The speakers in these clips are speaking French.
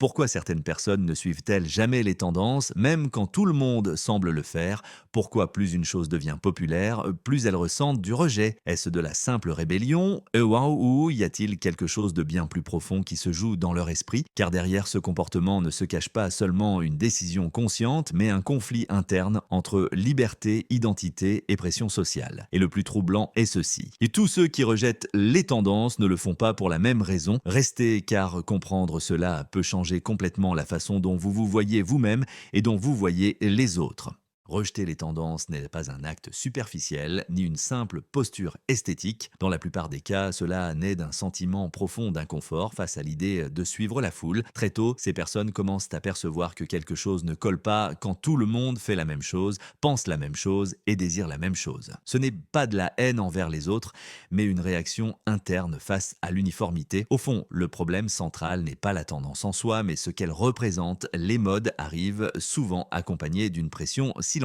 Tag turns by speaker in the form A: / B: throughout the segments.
A: Pourquoi certaines personnes ne suivent-elles jamais les tendances, même quand tout le monde semble le faire? Pourquoi plus une chose devient populaire, plus elle ressent du rejet? Est-ce de la simple rébellion? Ou y a-t-il quelque chose de bien plus profond qui se joue dans leur esprit? Car derrière ce comportement ne se cache pas seulement une décision consciente, mais un conflit interne entre liberté, identité et pression sociale. Et le plus troublant est ceci. Et tous ceux qui rejettent les tendances ne le font pas pour la même raison. Restez, car comprendre cela peut changer complètement la façon dont vous vous voyez vous-même et dont vous voyez les autres. Rejeter les tendances n'est pas un acte superficiel, ni une simple posture esthétique. Dans la plupart des cas, cela naît d'un sentiment profond d'inconfort face à l'idée de suivre la foule. Très tôt, ces personnes commencent à percevoir que quelque chose ne colle pas quand tout le monde fait la même chose, pense la même chose et désire la même chose. Ce n'est pas de la haine envers les autres, mais une réaction interne face à l'uniformité. Au fond, le problème central n'est pas la tendance en soi, mais ce qu'elle représente. Les modes arrivent souvent accompagnés d'une pression silencieuse.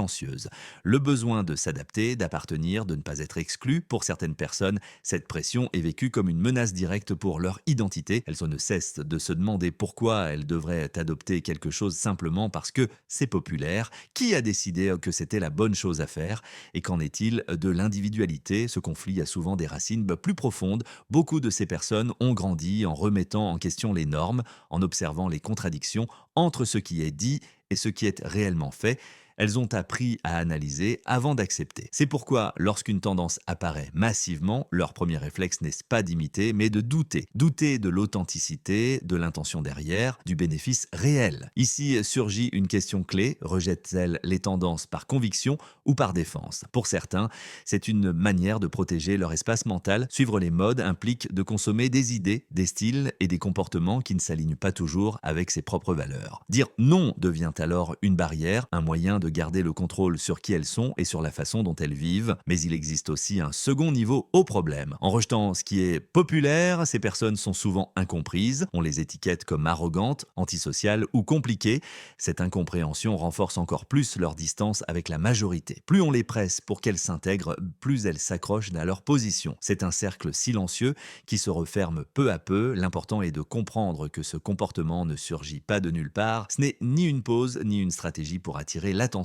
A: Le besoin de s'adapter, d'appartenir, de ne pas être exclu. Pour certaines personnes, cette pression est vécue comme une menace directe pour leur identité. Elles ne cessent de se demander pourquoi elles devraient adopter quelque chose simplement parce que c'est populaire. Qui a décidé que c'était la bonne chose à faire? Et qu'en est-il de l'individualité? Ce conflit a souvent des racines plus profondes. Beaucoup de ces personnes ont grandi en remettant en question les normes, en observant les contradictions entre ce qui est dit et ce qui est réellement fait. Elles ont appris à analyser avant d'accepter. C'est pourquoi, lorsqu'une tendance apparaît massivement, leur premier réflexe n'est pas d'imiter, mais de douter. Douter de l'authenticité, de l'intention derrière, du bénéfice réel. Ici surgit une question clé: rejettent-elles les tendances par conviction ou par défense? Pour certains, c'est une manière de protéger leur espace mental. Suivre les modes implique de consommer des idées, des styles et des comportements qui ne s'alignent pas toujours avec ses propres valeurs. Dire non devient alors une barrière, un moyen de garder le contrôle sur qui elles sont et sur la façon dont elles vivent. Mais il existe aussi un second niveau au problème. En rejetant ce qui est populaire, ces personnes sont souvent incomprises. On les étiquette comme arrogantes, antisociales ou compliquées. Cette incompréhension renforce encore plus leur distance avec la majorité. Plus on les presse pour qu'elles s'intègrent, plus elles s'accrochent à leur position. C'est un cercle silencieux qui se referme peu à peu. L'important est de comprendre que ce comportement ne surgit pas de nulle part. Ce n'est ni une pause ni une stratégie pour attirer l'attention.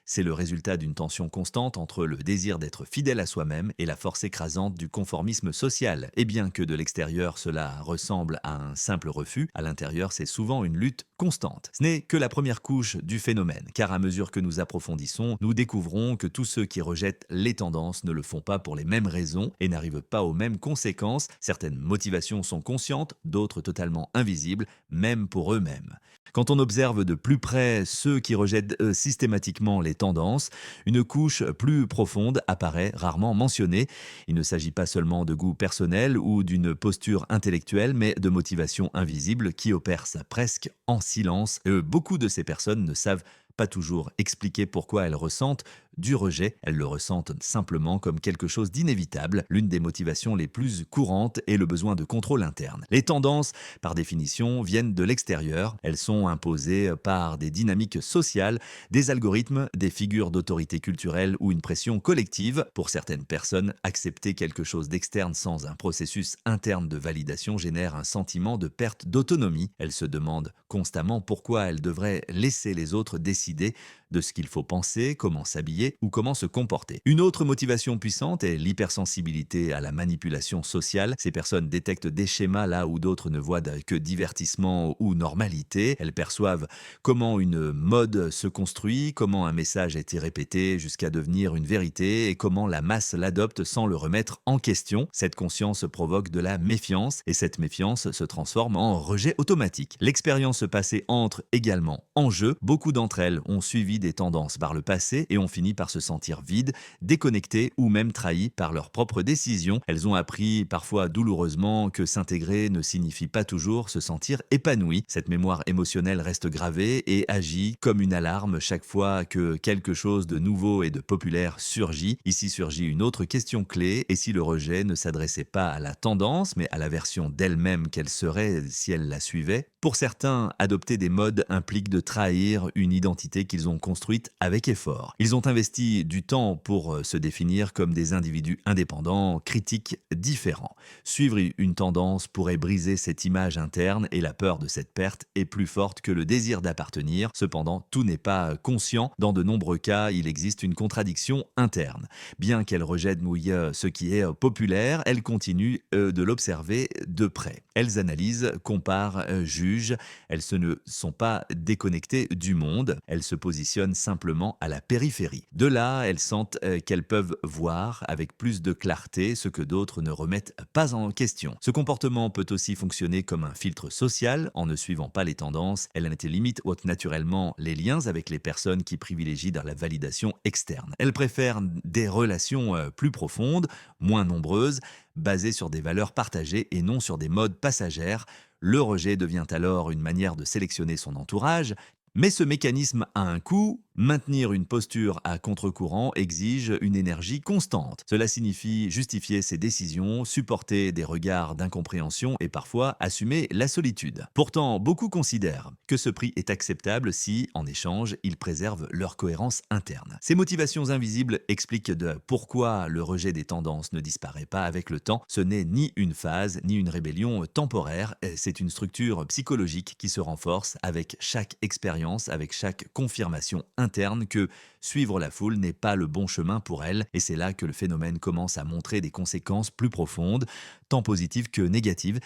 A: C'est le résultat d'une tension constante entre le désir d'être fidèle à soi-même et la force écrasante du conformisme social. Et bien que de l'extérieur cela ressemble à un simple refus, à l'intérieur c'est souvent une lutte constante. Ce n'est que la première couche du phénomène, car à mesure que nous approfondissons, nous découvrons que tous ceux qui rejettent les tendances ne le font pas pour les mêmes raisons et n'arrivent pas aux mêmes conséquences. Certaines motivations sont conscientes, d'autres totalement invisibles, même pour eux-mêmes. Quand on observe de plus près ceux qui rejettent systématiquement les tendances, une couche plus profonde apparaît, rarement mentionnée. Il ne s'agit pas seulement de goût personnel ou d'une posture intellectuelle, mais de motivation invisible qui opère ça presque en silence. Beaucoup de ces personnes ne savent pas toujours expliquer pourquoi elles ressentent du rejet, elles le ressentent simplement comme quelque chose d'inévitable. L'une des motivations les plus courantes est le besoin de contrôle interne. Les tendances, par définition, viennent de l'extérieur. Elles sont imposées par des dynamiques sociales, des algorithmes, des figures d'autorité culturelle ou une pression collective. Pour certaines personnes, accepter quelque chose d'externe sans un processus interne de validation génère un sentiment de perte d'autonomie. Elles se demandent constamment pourquoi elles devraient laisser les autres décider de ce qu'il faut penser, comment s'habiller ou comment se comporter. Une autre motivation puissante est l'hypersensibilité à la manipulation sociale. Ces personnes détectent des schémas là où d'autres ne voient que divertissement ou normalité. Elles perçoivent comment une mode se construit, comment un message a été répété jusqu'à devenir une vérité et comment la masse l'adopte sans le remettre en question. Cette conscience provoque de la méfiance et cette méfiance se transforme en rejet automatique. L'expérience passée entre également en jeu. Beaucoup d'entre elles ont suivi des tendances par le passé et ont fini par se sentir vides, déconnectées ou même trahies par leurs propres décisions. Elles ont appris, parfois douloureusement, que s'intégrer ne signifie pas toujours se sentir épanoui. Cette mémoire émotionnelle reste gravée et agit comme une alarme chaque fois que quelque chose de nouveau et de populaire surgit. Ici surgit une autre question clé: et si le rejet ne s'adressait pas à la tendance, mais à la version d'elle-même qu'elle serait si elle la suivait? Pour certains, adopter des modes implique de trahir une identité qu'ils ont construites avec effort. Ils ont investi du temps pour se définir comme des individus indépendants, critiques, différents. Suivre une tendance pourrait briser cette image interne et la peur de cette perte est plus forte que le désir d'appartenir. Cependant, tout n'est pas conscient. Dans de nombreux cas, il existe une contradiction interne. Bien qu'elle rejette ce qui est populaire, elles continuent de l'observer de près. Elles analysent, comparent, jugent. Elles ne sont pas déconnectées du monde. Elles se positionnent simplement à la périphérie. De là, elles sentent qu'elles peuvent voir avec plus de clarté ce que d'autres ne remettent pas en question. Ce comportement peut aussi fonctionner comme un filtre social. En ne suivant pas les tendances, elles limitent naturellement les liens avec les personnes qui privilégient la validation externe. Elles préfèrent des relations plus profondes, moins nombreuses, basées sur des valeurs partagées et non sur des modes passagères. Le rejet devient alors une manière de sélectionner son entourage. Mais ce mécanisme a un coût. Maintenir une posture à contre-courant exige une énergie constante. Cela signifie justifier ses décisions, supporter des regards d'incompréhension et parfois assumer la solitude. Pourtant, beaucoup considèrent que ce prix est acceptable si, en échange, ils préservent leur cohérence interne. Ces motivations invisibles expliquent pourquoi le rejet des tendances ne disparaît pas avec le temps. Ce n'est ni une phase, ni une rébellion temporaire. C'est une structure psychologique qui se renforce avec chaque expérience, avec chaque confirmation interne que suivre la foule n'est pas le bon chemin pour elle, et c'est là que le phénomène commence à montrer des conséquences plus profondes, tant positives que négatives,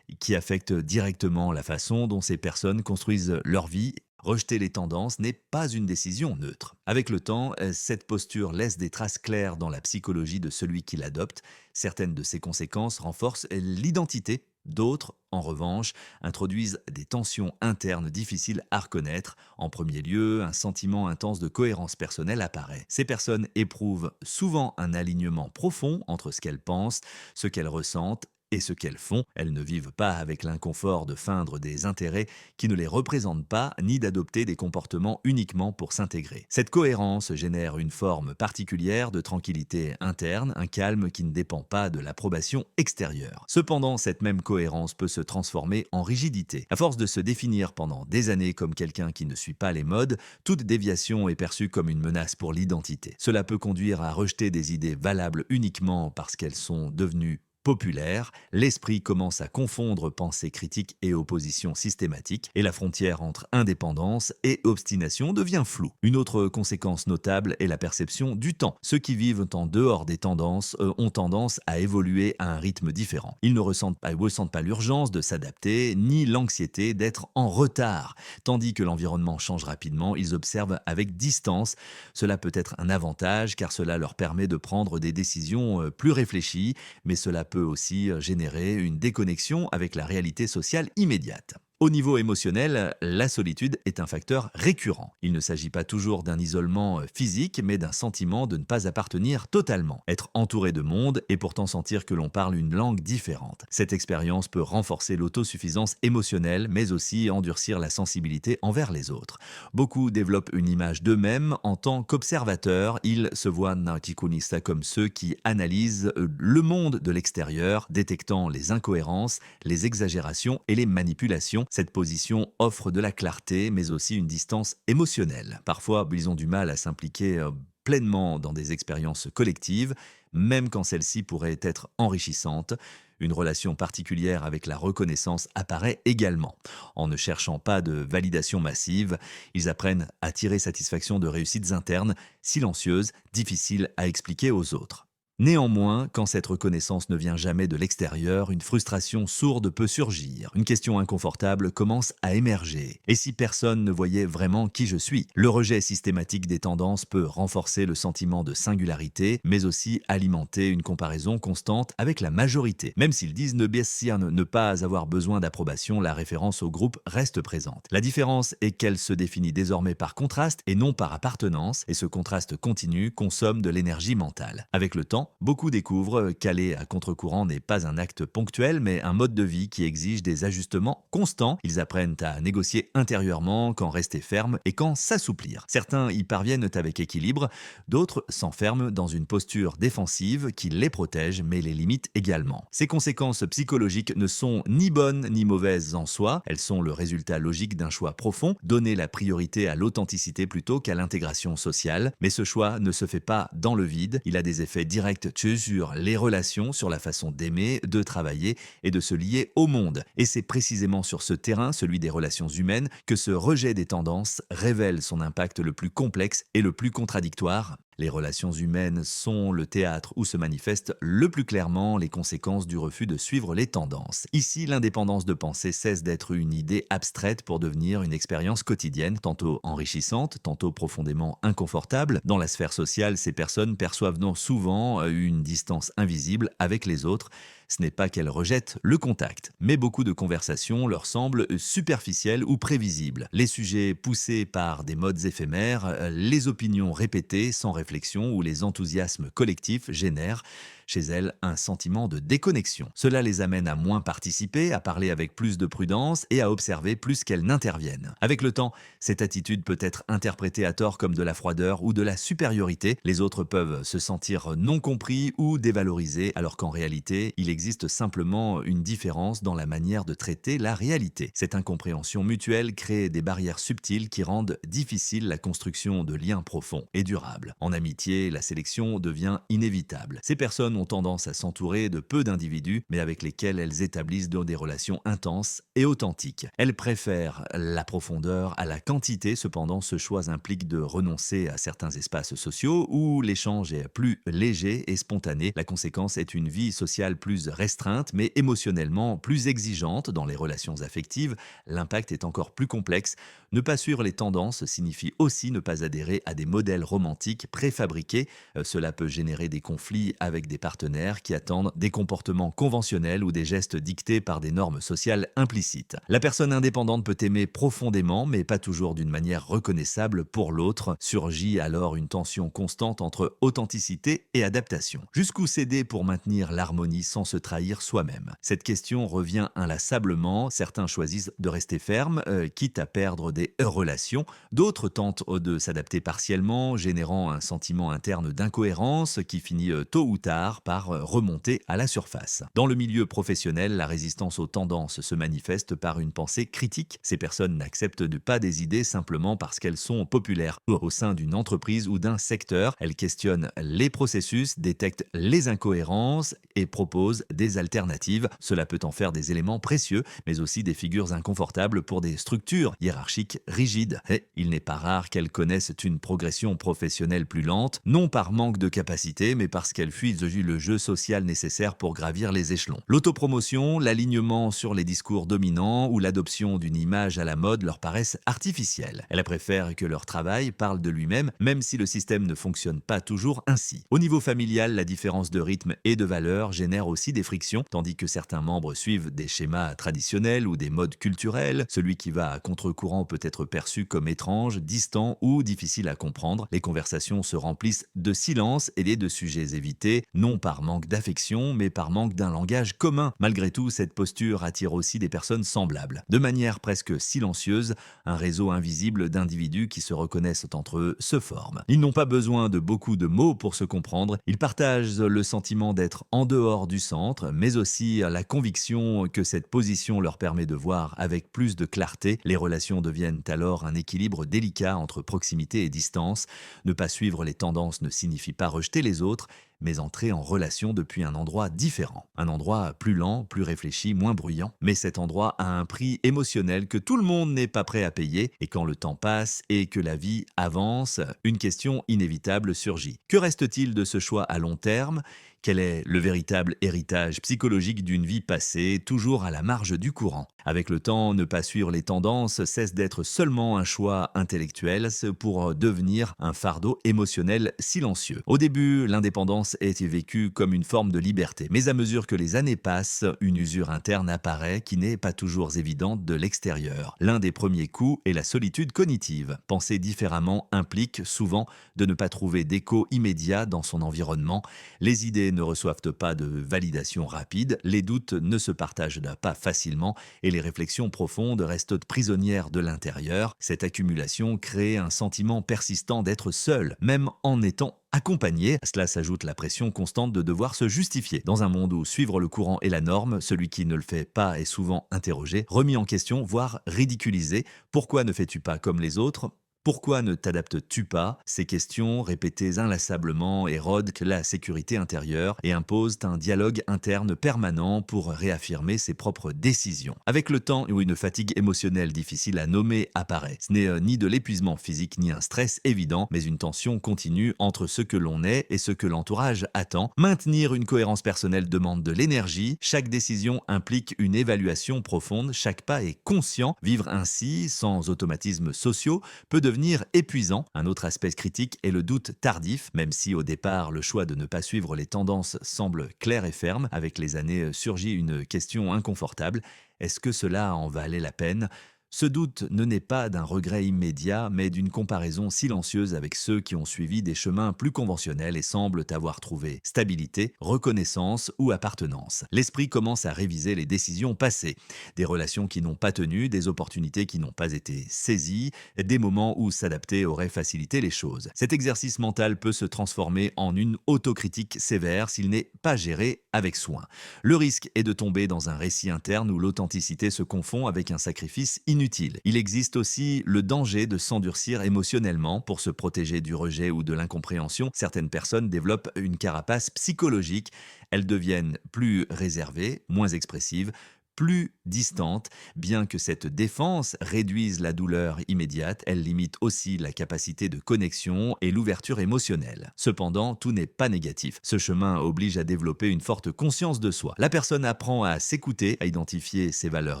A: qui affectent directement la façon dont ces personnes construisent leur vie. Rejeter les tendances n'est pas une décision neutre. Avec le temps, cette posture laisse des traces claires dans la psychologie de celui qui l'adopte. Certaines de ces conséquences renforcent l'identité. D'autres, en revanche, introduisent des tensions internes difficiles à reconnaître. En premier lieu, un sentiment intense de cohérence personnelle apparaît. Ces personnes éprouvent souvent un alignement profond entre ce qu'elles pensent, ce qu'elles ressentent et ce qu'elles font. Elles ne vivent pas avec l'inconfort de feindre des intérêts qui ne les représentent pas, ni d'adopter des comportements uniquement pour s'intégrer. Cette cohérence génère une forme particulière de tranquillité interne, un calme qui ne dépend pas de l'approbation extérieure. Cependant, cette même cohérence peut se transformer en rigidité. À force de se définir pendant des années comme quelqu'un qui ne suit pas les modes, toute déviation est perçue comme une menace pour l'identité. Cela peut conduire à rejeter des idées valables uniquement parce qu'elles sont devenues populaire, l'esprit commence à confondre pensée critique et opposition systématique, et la frontière entre indépendance et obstination devient floue. Une autre conséquence notable est la perception du temps. Ceux qui vivent en dehors des tendances ont tendance à évoluer à un rythme différent. Ils ne ressentent pas l'urgence de s'adapter, ni l'anxiété d'être en retard. Tandis que l'environnement change rapidement, ils observent avec distance. Cela peut être un avantage car cela leur permet de prendre des décisions plus réfléchies, mais cela peut aussi générer une déconnexion avec la réalité sociale immédiate. Au niveau émotionnel, la solitude est un facteur récurrent. Il ne s'agit pas toujours d'un isolement physique, mais d'un sentiment de ne pas appartenir totalement. Être entouré de monde et pourtant sentir que l'on parle une langue différente. Cette expérience peut renforcer l'autosuffisance émotionnelle, mais aussi endurcir la sensibilité envers les autres. Beaucoup développent une image d'eux-mêmes en tant qu'observateurs. Ils se voient nautikunista comme ceux qui analysent le monde de l'extérieur, détectant les incohérences, les exagérations et les manipulations. Cette position offre de la clarté, mais aussi une distance émotionnelle. Parfois, ils ont du mal à s'impliquer pleinement dans des expériences collectives, même quand celles-ci pourraient être enrichissantes. Une relation particulière avec la reconnaissance apparaît également. En ne cherchant pas de validation massive, ils apprennent à tirer satisfaction de réussites internes, silencieuses, difficiles à expliquer aux autres. Néanmoins, quand cette reconnaissance ne vient jamais de l'extérieur, une frustration sourde peut surgir. Une question inconfortable commence à émerger. Et si personne ne voyait vraiment qui je suis? Le rejet systématique des tendances peut renforcer le sentiment de singularité, mais aussi alimenter une comparaison constante avec la majorité. Même s'ils disent ne pas avoir besoin d'approbation, la référence au groupe reste présente. La différence est qu'elle se définit désormais par contraste et non par appartenance, et ce contraste continu consomme de l'énergie mentale. Avec le temps, temps, beaucoup découvrent qu'aller à contre-courant n'est pas un acte ponctuel, mais un mode de vie qui exige des ajustements constants. Ils apprennent à négocier intérieurement quand rester ferme et quand s'assouplir. Certains y parviennent avec équilibre, d'autres s'enferment dans une posture défensive qui les protège mais les limite également. Ces conséquences psychologiques ne sont ni bonnes ni mauvaises en soi, elles sont le résultat logique d'un choix profond, donner la priorité à l'authenticité plutôt qu'à l'intégration sociale. Mais ce choix ne se fait pas dans le vide, il a des effets directs sur les relations, sur la façon d'aimer, de travailler et de se lier au monde. Et c'est précisément sur ce terrain, celui des relations humaines, que ce rejet des tendances révèle son impact le plus complexe et le plus contradictoire. Les relations humaines sont le théâtre où se manifestent le plus clairement les conséquences du refus de suivre les tendances. Ici, l'indépendance de pensée cesse d'être une idée abstraite pour devenir une expérience quotidienne, tantôt enrichissante, tantôt profondément inconfortable. Dans la sphère sociale, ces personnes perçoivent non souvent une distance invisible avec les autres. Ce n'est pas qu'elles rejettent le contact, mais beaucoup de conversations leur semblent superficielles ou prévisibles. Les sujets poussés par des modes éphémères, les opinions répétées sans réflexion ou les enthousiasmes collectifs génèrent chez elles un sentiment de déconnexion. Cela les amène à moins participer, à parler avec plus de prudence et à observer plus qu'elles n'interviennent. Avec le temps, cette attitude peut être interprétée à tort comme de la froideur ou de la supériorité. Les autres peuvent se sentir non compris ou dévalorisés, alors qu'en réalité, il existe simplement une différence dans la manière de traiter la réalité. Cette incompréhension mutuelle crée des barrières subtiles qui rendent difficile la construction de liens profonds et durables. En amitié, la sélection devient inévitable. Ces personnes ont tendance à s'entourer de peu d'individus, mais avec lesquels elles établissent des relations intenses et authentiques. Elles préfèrent la profondeur à la quantité, cependant ce choix implique de renoncer à certains espaces sociaux où l'échange est plus léger et spontané. La conséquence est une vie sociale plus restreinte, mais émotionnellement plus exigeante dans les relations affectives. L'impact est encore plus complexe. Ne pas suivre les tendances signifie aussi ne pas adhérer à des modèles romantiques préfabriqués. Cela peut générer des conflits avec des partenaires qui attendent des comportements conventionnels ou des gestes dictés par des normes sociales implicites. La personne indépendante peut aimer profondément, mais pas toujours d'une manière reconnaissable pour l'autre. Surgit alors une tension constante entre authenticité et adaptation. Jusqu'où céder pour maintenir l'harmonie sans se trahir soi-même? Cette question revient inlassablement. Certains choisissent de rester fermes, quitte à perdre des relations. D'autres tentent de s'adapter partiellement, générant un sentiment interne d'incohérence qui finit tôt ou tard par remonter à la surface. Dans le milieu professionnel, la résistance aux tendances se manifeste par une pensée critique. Ces personnes n'acceptent pas des idées simplement parce qu'elles sont populaires. Au sein d'une entreprise ou d'un secteur, elles questionnent les processus, détectent les incohérences et proposent des alternatives. Cela peut en faire des éléments précieux, mais aussi des figures inconfortables pour des structures hiérarchiques rigides. Et il n'est pas rare qu'elles connaissent une progression professionnelle plus lente, non par manque de capacité, mais parce qu'elles fuient le jeu social nécessaire pour gravir les échelons. L'autopromotion, l'alignement sur les discours dominants ou l'adoption d'une image à la mode leur paraissent artificielles. Elles préfèrent que leur travail parle de lui-même, même si le système ne fonctionne pas toujours ainsi. Au niveau familial, la différence de rythme et de valeur génère aussi des frictions, tandis que certains membres suivent des schémas traditionnels ou des modes culturels. Celui qui va à contre-courant peut être perçu comme étrange, distant ou difficile à comprendre. Les conversations se remplissent de silence et de sujets évités, non par manque d'affection, mais par manque d'un langage commun. Malgré tout, cette posture attire aussi des personnes semblables. De manière presque silencieuse, un réseau invisible d'individus qui se reconnaissent entre eux se forme. Ils n'ont pas besoin de beaucoup de mots pour se comprendre. Ils partagent le sentiment d'être en dehors du centre, mais aussi la conviction que cette position leur permet de voir avec plus de clarté. Les relations deviennent alors un équilibre délicat entre proximité et distance. Ne pas suivre les tendances ne signifie pas rejeter les autres, mais entrer en relation depuis un endroit différent. Un endroit plus lent, plus réfléchi, moins bruyant. Mais cet endroit a un prix émotionnel que tout le monde n'est pas prêt à payer. Et quand le temps passe et que la vie avance, une question inévitable surgit. Que reste-t-il de ce choix à long terme? Quel est le véritable héritage psychologique d'une vie passée, toujours à la marge du courant? Avec le temps, ne pas suivre les tendances cesse d'être seulement un choix intellectuel pour devenir un fardeau émotionnel silencieux. Au début, l'indépendance est vécue comme une forme de liberté, mais à mesure que les années passent, une usure interne apparaît qui n'est pas toujours évidente de l'extérieur. L'un des premiers coups est la solitude cognitive. Penser différemment implique souvent de ne pas trouver d'écho immédiat dans son environnement. Les idées ne reçoivent pas de validation rapide, les doutes ne se partagent pas facilement et les réflexions profondes restent prisonnières de l'intérieur. Cette accumulation crée un sentiment persistant d'être seul, même en étant accompagné. À cela s'ajoute la pression constante de devoir se justifier. Dans un monde où suivre le courant est la norme, celui qui ne le fait pas est souvent interrogé, remis en question, voire ridiculisé. Pourquoi ne fais-tu pas comme les autres ? Pourquoi ne t'adaptes-tu pas? Ces questions, répétées inlassablement, érodent la sécurité intérieure et imposent un dialogue interne permanent pour réaffirmer ses propres décisions. Avec le temps, où une fatigue émotionnelle difficile à nommer apparaît. Ce n'est ni de l'épuisement physique ni un stress évident, mais une tension continue entre ce que l'on est et ce que l'entourage attend. Maintenir une cohérence personnelle demande de l'énergie. Chaque décision implique une évaluation profonde. Chaque pas est conscient. Vivre ainsi, sans automatismes sociaux, peut devenir épuisant. Un autre aspect critique est le doute tardif, même si au départ le choix de ne pas suivre les tendances semble clair et ferme. Avec les années surgit une question inconfortable. Est-ce que cela en valait la peine ? Ce doute ne naît pas d'un regret immédiat, mais d'une comparaison silencieuse avec ceux qui ont suivi des chemins plus conventionnels et semblent avoir trouvé stabilité, reconnaissance ou appartenance. L'esprit commence à réviser les décisions passées, des relations qui n'ont pas tenu, des opportunités qui n'ont pas été saisies, des moments où s'adapter aurait facilité les choses. Cet exercice mental peut se transformer en une autocritique sévère s'il n'est pas géré avec soin. Le risque est de tomber dans un récit interne où l'authenticité se confond avec un sacrifice inutile. Il existe aussi le danger de s'endurcir émotionnellement pour se protéger du rejet ou de l'incompréhension. Certaines personnes développent une carapace psychologique. Elles deviennent plus réservées, moins expressives, plus distante. Bien que cette défense réduise la douleur immédiate, elle limite aussi la capacité de connexion et l'ouverture émotionnelle. Cependant, tout n'est pas négatif. Ce chemin oblige à développer une forte conscience de soi. La personne apprend à s'écouter, à identifier ses valeurs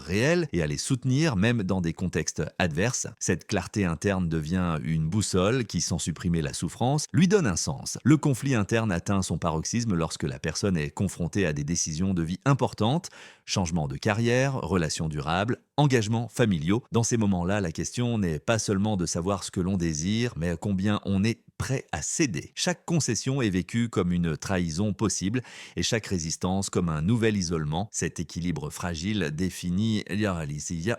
A: réelles et à les soutenir même dans des contextes adverses. Cette clarté interne devient une boussole qui, sans supprimer la souffrance, lui donne un sens. Le conflit interne atteint son paroxysme lorsque la personne est confrontée à des décisions de vie importantes, changement de carrière, relations durables, engagements familiaux. Dans ces moments-là, la question n'est pas seulement de savoir ce que l'on désire, mais combien on est prêt à céder. Chaque concession est vécue comme une trahison possible et chaque résistance comme un nouvel isolement. Cet équilibre fragile définit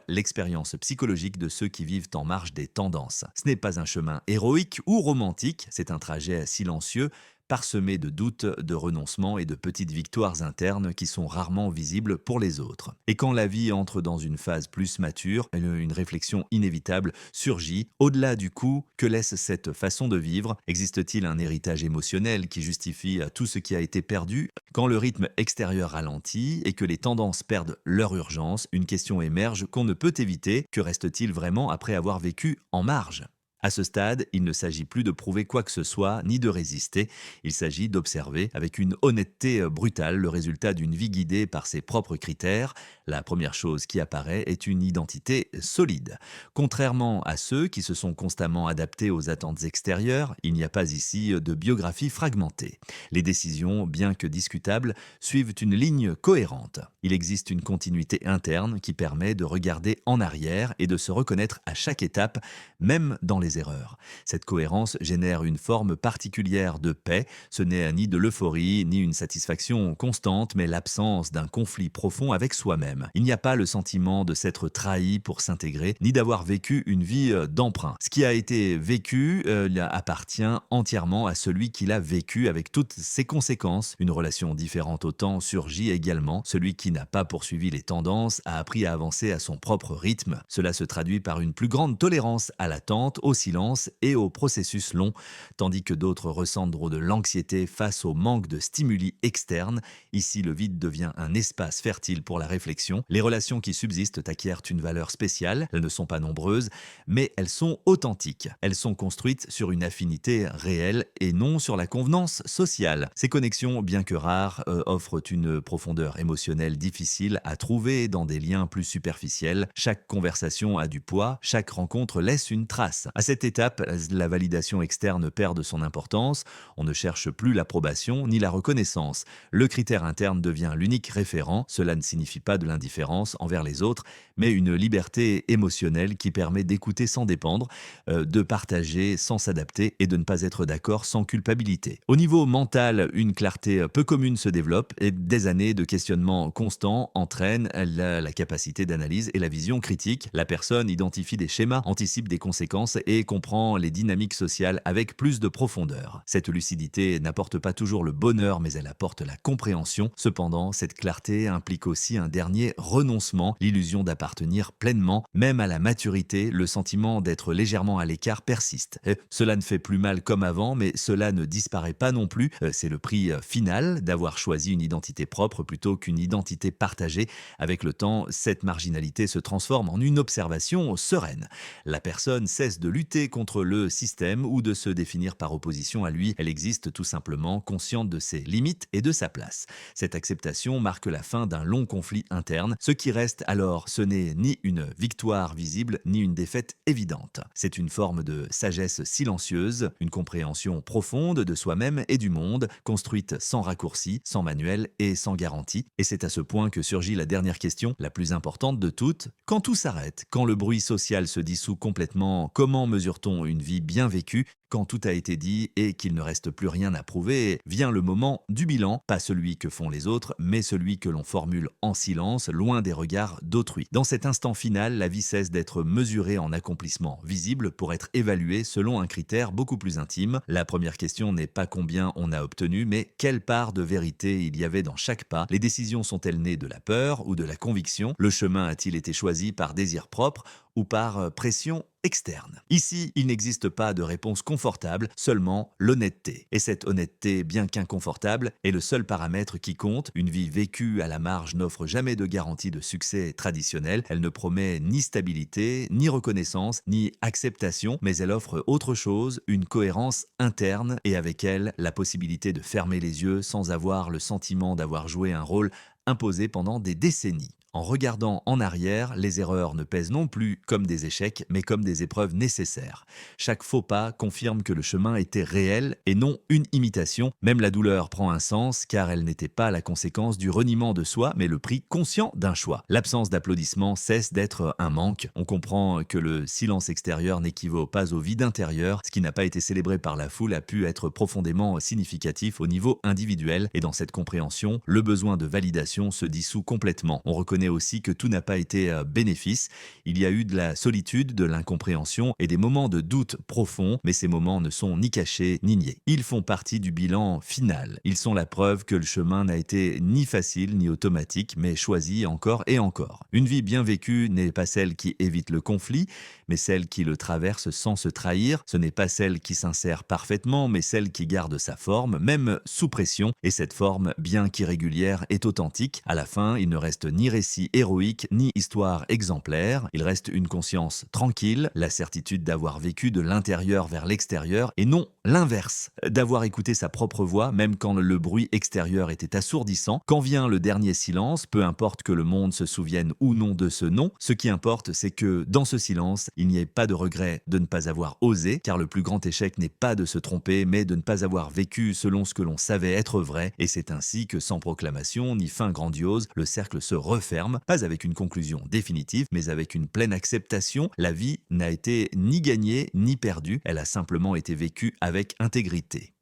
A: l'expérience psychologique de ceux qui vivent en marge des tendances. Ce n'est pas un chemin héroïque ou romantique, c'est un trajet silencieux, parsemé de doutes, de renoncements et de petites victoires internes qui sont rarement visibles pour les autres. Et quand la vie entre dans une phase plus mature, une réflexion inévitable surgit. Au-delà du coup, que laisse cette façon de vivre? Existe-t-il un héritage émotionnel qui justifie tout ce qui a été perdu? Quand le rythme extérieur ralentit et que les tendances perdent leur urgence, une question émerge qu'on ne peut éviter. Que reste-t-il vraiment après avoir vécu en marge? À ce stade, il ne s'agit plus de prouver quoi que ce soit, ni de résister. Il s'agit d'observer avec une honnêteté brutale le résultat d'une vie guidée par ses propres critères. La première chose qui apparaît est une identité solide. Contrairement à ceux qui se sont constamment adaptés aux attentes extérieures, il n'y a pas ici de biographie fragmentée. Les décisions, bien que discutables, suivent une ligne cohérente. Il existe une continuité interne qui permet de regarder en arrière et de se reconnaître à chaque étape, même dans les erreurs. Cette cohérence génère une forme particulière de paix. Ce n'est ni de l'euphorie, ni une satisfaction constante, mais l'absence d'un conflit profond avec soi-même. Il n'y a pas le sentiment de s'être trahi pour s'intégrer, ni d'avoir vécu une vie d'emprunt. Ce qui a été vécu appartient entièrement à celui qui l'a vécu avec toutes ses conséquences. Une relation différente au temps surgit également. Celui qui n'a pas poursuivi les tendances a appris à avancer à son propre rythme. Cela se traduit par une plus grande tolérance à l'attente, au silence et au processus long, tandis que d'autres ressentent de l'anxiété face au manque de stimuli externes. Ici, le vide devient un espace fertile pour la réflexion. Les relations qui subsistent acquièrent une valeur spéciale. Elles ne sont pas nombreuses, mais elles sont authentiques. Elles sont construites sur une affinité réelle et non sur la convenance sociale. Ces connexions, bien que rares, offrent une profondeur émotionnelle difficile à trouver dans des liens plus superficiels. Chaque conversation a du poids, chaque rencontre laisse une trace. À cette étape, la validation externe perd de son importance. On ne cherche plus l'approbation ni la reconnaissance. Le critère interne devient l'unique référent. Cela ne signifie pas de l'indifférence envers les autres, mais une liberté émotionnelle qui permet d'écouter sans dépendre, de partager sans s'adapter et de ne pas être d'accord sans culpabilité. Au niveau mental, une clarté peu commune se développe et des années de questionnement constant entraînent la capacité d'analyse et la vision critique. La personne identifie des schémas, anticipe des conséquences et comprend les dynamiques sociales avec plus de profondeur. Cette lucidité n'apporte pas toujours le bonheur, mais elle apporte la compréhension. Cependant, cette clarté implique aussi un dernier renoncement, l'illusion d'appartenir pleinement. Même à la maturité, le sentiment d'être légèrement à l'écart persiste. Cela ne fait plus mal comme avant, mais cela ne disparaît pas non plus. C'est le prix final d'avoir choisi une identité propre plutôt qu'une identité partagée. Avec le temps, cette marginalité se transforme en une observation sereine. La personne cesse de lutter contre le système ou de se définir par opposition à lui. Elle existe tout simplement consciente de ses limites et de sa place. Cette acceptation marque la fin d'un long conflit interne. Ce qui reste alors, ce n'est ni une victoire visible, ni une défaite évidente. C'est une forme de sagesse silencieuse, une compréhension profonde de soi-même et du monde, construite sans raccourci, sans manuel et sans garantie. Et c'est à ce point que surgit la dernière question, la plus importante de toutes. Quand tout s'arrête, quand le bruit social se dissout complètement, comment mesure-t-on une vie bien vécue? Quand tout a été dit et qu'il ne reste plus rien à prouver, vient le moment du bilan, pas celui que font les autres, mais celui que l'on formule en silence, loin des regards d'autrui. Dans cet instant final, la vie cesse d'être mesurée en accomplissement visible pour être évaluée selon un critère beaucoup plus intime. La première question n'est pas combien on a obtenu, mais quelle part de vérité il y avait dans chaque pas. Les décisions sont-elles nées de la peur ou de la conviction? Le chemin a-t-il été choisi par désir propre ou par pression externe? Ici, il n'existe pas de réponse confortable, seulement l'honnêteté. Et cette honnêteté, bien qu'inconfortable, est le seul paramètre qui compte. Une vie vécue à la marge n'offre jamais de garantie de succès traditionnel. Elle ne promet ni stabilité, ni reconnaissance, ni acceptation, mais elle offre autre chose, une cohérence interne et avec elle, la possibilité de fermer les yeux sans avoir le sentiment d'avoir joué un rôle imposé pendant des décennies. En regardant en arrière, les erreurs ne pèsent non plus comme des échecs, mais comme des épreuves nécessaires. Chaque faux pas confirme que le chemin était réel et non une imitation. Même la douleur prend un sens, car elle n'était pas la conséquence du reniement de soi, mais le prix conscient d'un choix. L'absence d'applaudissements cesse d'être un manque. On comprend que le silence extérieur n'équivaut pas au vide intérieur. Ce qui n'a pas été célébré par la foule a pu être profondément significatif au niveau individuel. Et dans cette compréhension, le besoin de validation se dissout complètement. On reconnaît aussi que tout n'a pas été bénéfice. Il y a eu de la solitude, de l'incompréhension et des moments de doute profond, mais ces moments ne sont ni cachés ni niés. Ils font partie du bilan final. Ils sont la preuve que le chemin n'a été ni facile ni automatique, mais choisi encore et encore. Une vie bien vécue n'est pas celle qui évite le conflit, mais celle qui le traverse sans se trahir. Ce n'est pas celle qui s'insère parfaitement, mais celle qui garde sa forme, même sous pression. Et cette forme, bien qu'irrégulière, est authentique. À la fin, il ne reste ni récit héroïque ni histoire exemplaire. Il reste une conscience tranquille, la certitude d'avoir vécu de l'intérieur vers l'extérieur et non l'inverse, d'avoir écouté sa propre voix même quand le bruit extérieur était assourdissant. Quand vient le dernier silence, peu importe que le monde se souvienne ou non de ce nom, ce qui importe c'est que dans ce silence, il n'y ait pas de regret de ne pas avoir osé, car le plus grand échec n'est pas de se tromper mais de ne pas avoir vécu selon ce que l'on savait être vrai, et c'est ainsi que sans proclamation ni fin grandiose, le cercle se referme, pas avec une conclusion définitive, mais avec une pleine acceptation. La vie n'a été ni gagnée ni perdue, elle a simplement été vécue avec intégrité.